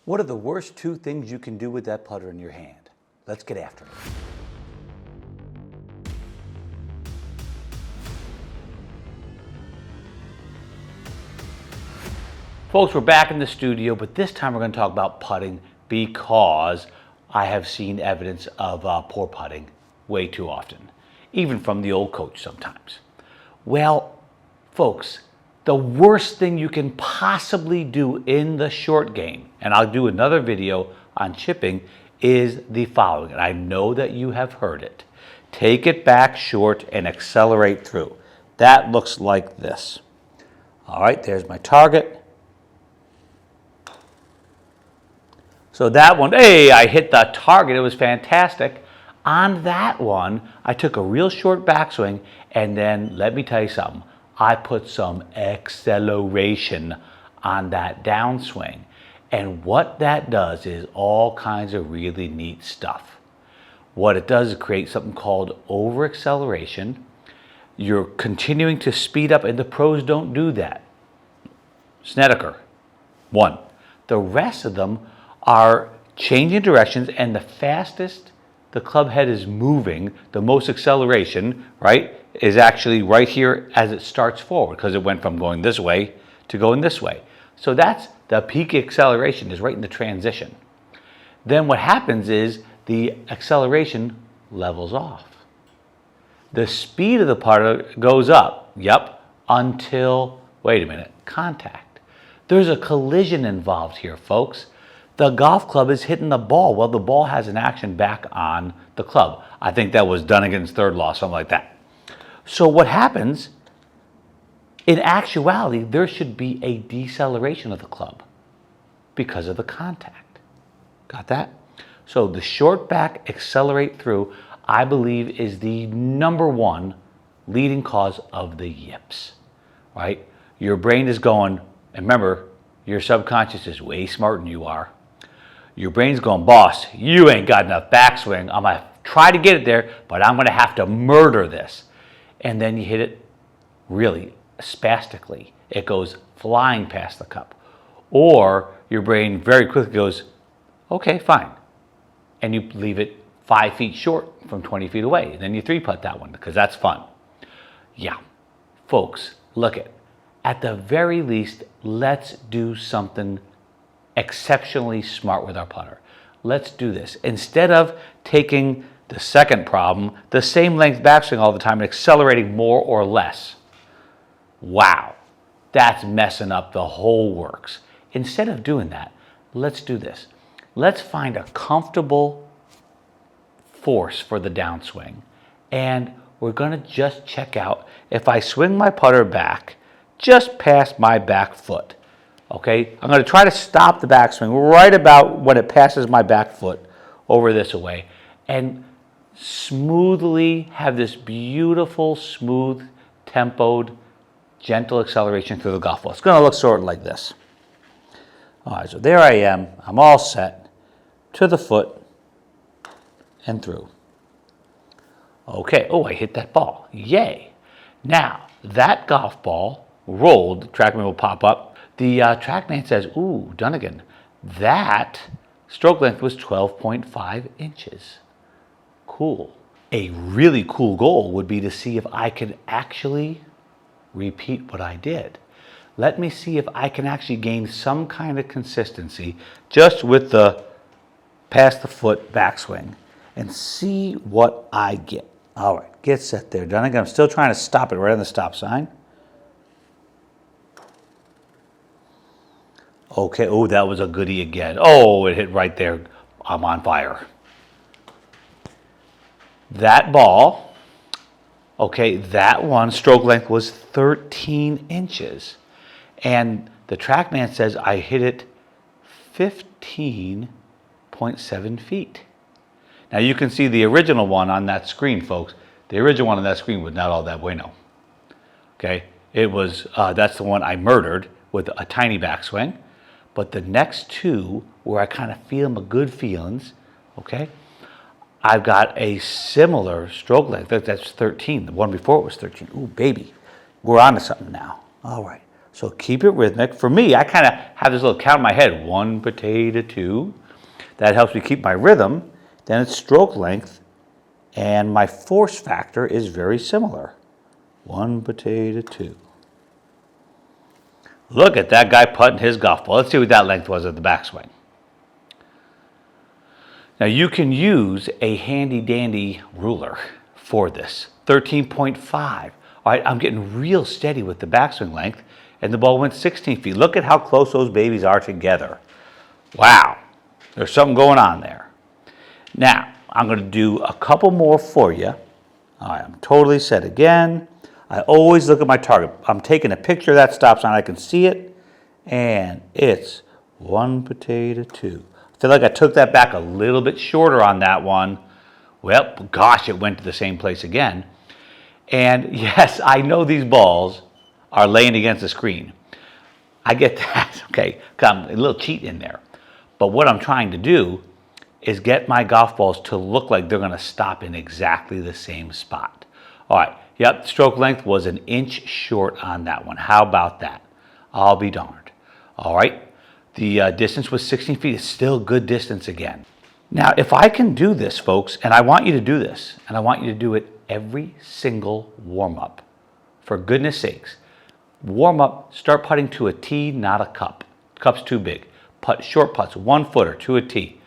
What are the worst two things you can do with that putter in your hand? Let's get after it. Folks, we're back in the studio, but this time we're going to talk about putting because I have seen evidence of poor putting way too often, even from the old coach sometimes. Well, folks, the worst thing you can possibly do in the short game, and I'll do another video on chipping, is the following. And I know that you have heard it. Take it back short and accelerate through. That looks like this. All right, there's my target. So that one, hey, I hit the target. It was fantastic. On that one, I took a real short backswing, and then let me tell you something. I put some acceleration on that downswing. And what that does is all kinds of really neat stuff. What it does is create something called over-acceleration. You're continuing to speed up, and the pros don't do that. Snedeker, one. The rest of them are changing directions, and the fastest the club head is moving, the most acceleration, right, is actually right here as it starts forward, because it went from going this way to going this way. So that's the peak acceleration, is right in the transition. Then what happens is the acceleration levels off. The speed of the putter goes up, until, wait a minute, contact. There's a collision involved here, folks. The golf club is hitting the ball. Well, the ball has an action back on the club. I think that was Dunigan's third law, something like that. So what happens, in actuality, there should be a deceleration of the club because of the contact. Got that? So the short back accelerate through, I believe, is the number one leading cause of the yips, right? Your brain is going, and remember, your subconscious is way smarter than you are. Your brain's going, boss, you ain't got enough backswing. I'm going to try to get it there, but I'm going to have to murder this. And then you hit it really spastically. It goes flying past the cup. Or your brain very quickly goes, okay, fine. And you leave it 5 feet short from 20 feet away. And then you 3-putt that one because that's fun. Yeah, folks, look at the very least, let's do something exceptionally smart with our putter. Let's do this. Instead of taking the second problem, the same length backswing all the time and accelerating more or less. Wow, that's messing up the whole works. Instead of doing that, let's do this. Let's find a comfortable force for the downswing. And we're going to just check out if I swing my putter back just past my back foot. Okay, I'm going to try to stop the backswing right about when it passes my back foot over this way and smoothly have this beautiful, smooth, tempoed, gentle acceleration through the golf ball. It's going to look sort of like this. All right, so there I am. I'm all set to the foot and through. Okay, oh, I hit that ball. Yay. Now, that golf ball rolled, the TrackMan will pop up. The TrackMan says, ooh, Dunigan, that stroke length was 12.5 inches. Cool. A really cool goal would be to see if I could actually repeat what I did. Let me see if I can actually gain some kind of consistency just with the past the foot backswing and see what I get. All right, get set there, Dunigan. I'm still trying to stop it right on the stop sign. Okay, oh, that was a goodie again. Oh, it hit right there. I'm on fire. That ball, okay, that one stroke length was 13 inches. And the TrackMan says I hit it 15.7 feet. Now you can see the original one on that screen, folks. The original one on that screen was not all that bueno. Okay, it was, that's the one I murdered with a tiny backswing. But the next two, where I kind of feel my good feelings, okay, I've got a similar stroke length. That's 13. The one before it was 13. Ooh, baby. We're on to something now. All right. So keep it rhythmic. For me, I kind of have this little count in my head. 1 potato, 2. That helps me keep my rhythm. Then it's stroke length. And my force factor is very similar. 1 potato, 2. Look at that guy putting his golf ball. Let's see what that length was at the backswing. Now you can use a handy dandy ruler for this. 13.5. All right, I'm getting real steady with the backswing length, and the ball went 16 feet. Look at how close those babies are together. Wow, there's something going on there. Now, I'm going to do a couple more for you. All right, I'm totally set again. I always look at my target. I'm taking a picture of that stop sign. I can see it, and it's 1 potato, 2. I feel like I took that back a little bit shorter on that one. Well, gosh, it went to the same place again. And yes, I know these balls are laying against the screen. I get that. Okay, come a little cheat in there. But what I'm trying to do is get my golf balls to look like they're going to stop in exactly the same spot. All right, yep, stroke length was 1 inch short on that one. How about that? I'll be darned. All right, the distance was 16 feet. It's still good distance again. Now, if I can do this, folks, and I want you to do this, and I want you to do it every single warm-up. For goodness sakes, warm up, start putting to a tee, not a cup. Cup's too big. Putt short putts, 1 footer to a tee,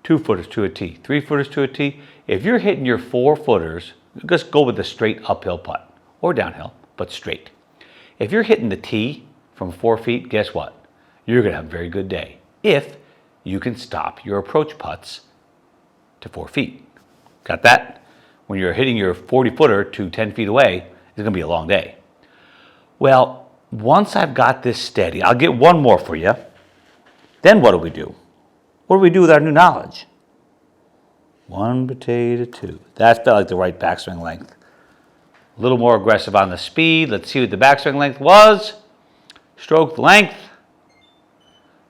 2 footers to a tee, 3 footers to a tee. If you're hitting your 4 footers, just go with a straight uphill putt or downhill, but straight. If you're hitting the tee from 4 feet, guess what? You're going to have a very good day if you can stop your approach putts to 4 feet. Got that? When you're hitting your 40-footer to 10 feet away, it's going to be a long day. Well, once I've got this steady, I'll get one more for you. Then what do we do? What do we do with our new knowledge? 1 potato, 2. That felt like the right backswing length. A little more aggressive on the speed. Let's see what the backswing length was. Stroke length,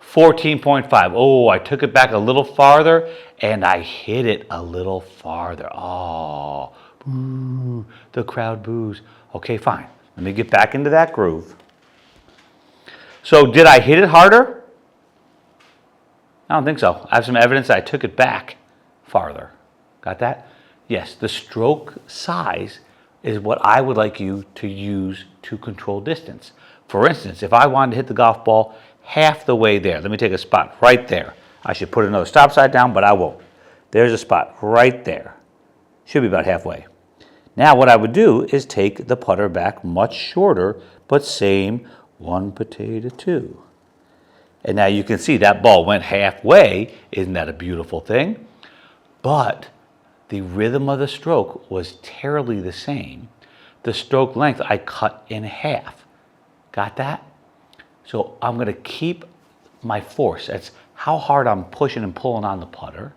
14.5. Oh, I took it back a little farther, and I hit it a little farther. Oh, boo, the crowd boos. Okay, fine. Let me get back into that groove. So did I hit it harder? I don't think so. I have some evidence that I took it back farther. Got that? Yes, the stroke size is what I would like you to use to control distance. For instance, if I wanted to hit the golf ball half the way there, let me take a spot right there. I should put another stop sign down, but I won't. There's a spot right there. Should be about halfway. Now what I would do is take the putter back much shorter, but same 1 potato, 2. And now you can see that ball went halfway. Isn't that a beautiful thing? But the rhythm of the stroke was terribly the same. The stroke length I cut in half. Got that? So I'm going to keep my force. That's how hard I'm pushing and pulling on the putter.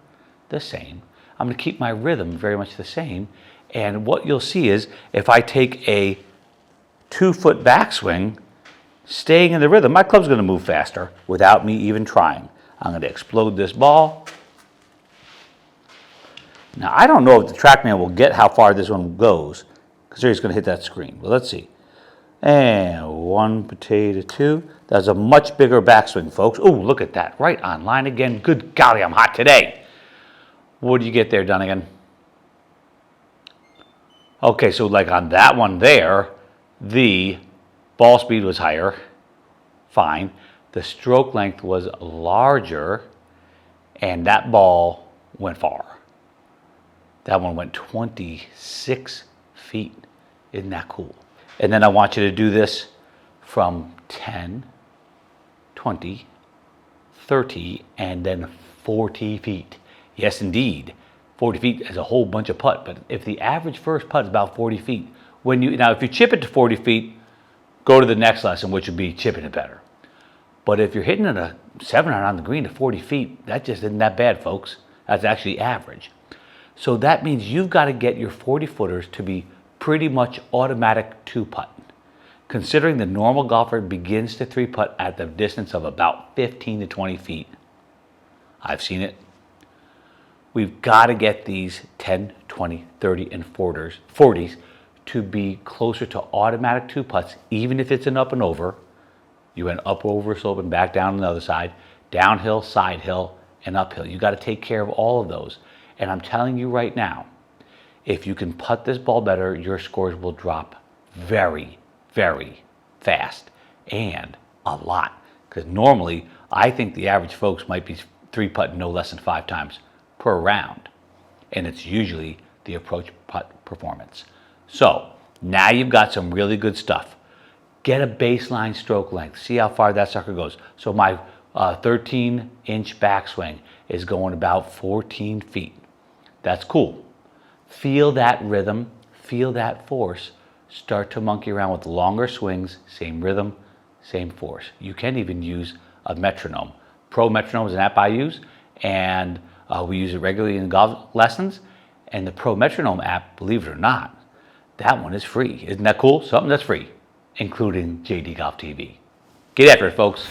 The same. I'm going to keep my rhythm very much the same. And what you'll see is if I take a 2-foot backswing, staying in the rhythm, my club's going to move faster without me even trying. I'm going to explode this ball. Now, I don't know if the TrackMan will get how far this one goes because he's going to hit that screen. But let's see. And 1 potato, 2. That's a much bigger backswing, folks. Oh, look at that. Right on line again. Good golly, I'm hot today. What do you get there, Dunigan? Okay, so like on that one there, the ball speed was higher. Fine. The stroke length was larger, and that ball went far. That one went 26 feet. Isn't that cool? And then I want you to do this from 10, 20, 30, and then 40 feet. Yes, indeed. 40 feet is a whole bunch of putt, but if the average first putt is about 40 feet, now if you chip it to 40 feet, go to the next lesson, which would be chipping it better. But if you're hitting it a 7-iron on the green to 40 feet, that just isn't that bad, folks. That's actually average. So that means you've got to get your 40-footers to be pretty much automatic 2-putt. Considering the normal golfer begins to 3-putt at the distance of about 15 to 20 feet. I've seen it. We've got to get these 10, 20, 30, and 40s to be closer to automatic 2-putts, even if it's an up and over, You went up over a slope and back down on the other side, downhill, side hill, and uphill. You got to take care of all of those. And I'm telling you right now, if you can putt this ball better, your scores will drop very, very fast and a lot. Because normally, I think the average folks might be 3-putting no less than 5 times per round. And it's usually the approach putt performance. So now you've got some really good stuff. Get a baseline stroke length. See how far that sucker goes. So my 13-inch backswing is going about 14 feet. That's cool. Feel that rhythm, feel that force. Start to monkey around with longer swings, same rhythm, same force. You can even use a metronome. Pro Metronome is an app I use, and we use it regularly in golf lessons. And the Pro Metronome app, believe it or not, that one is free. Isn't that cool? Something that's free, including JD Golf TV. Get after it, folks.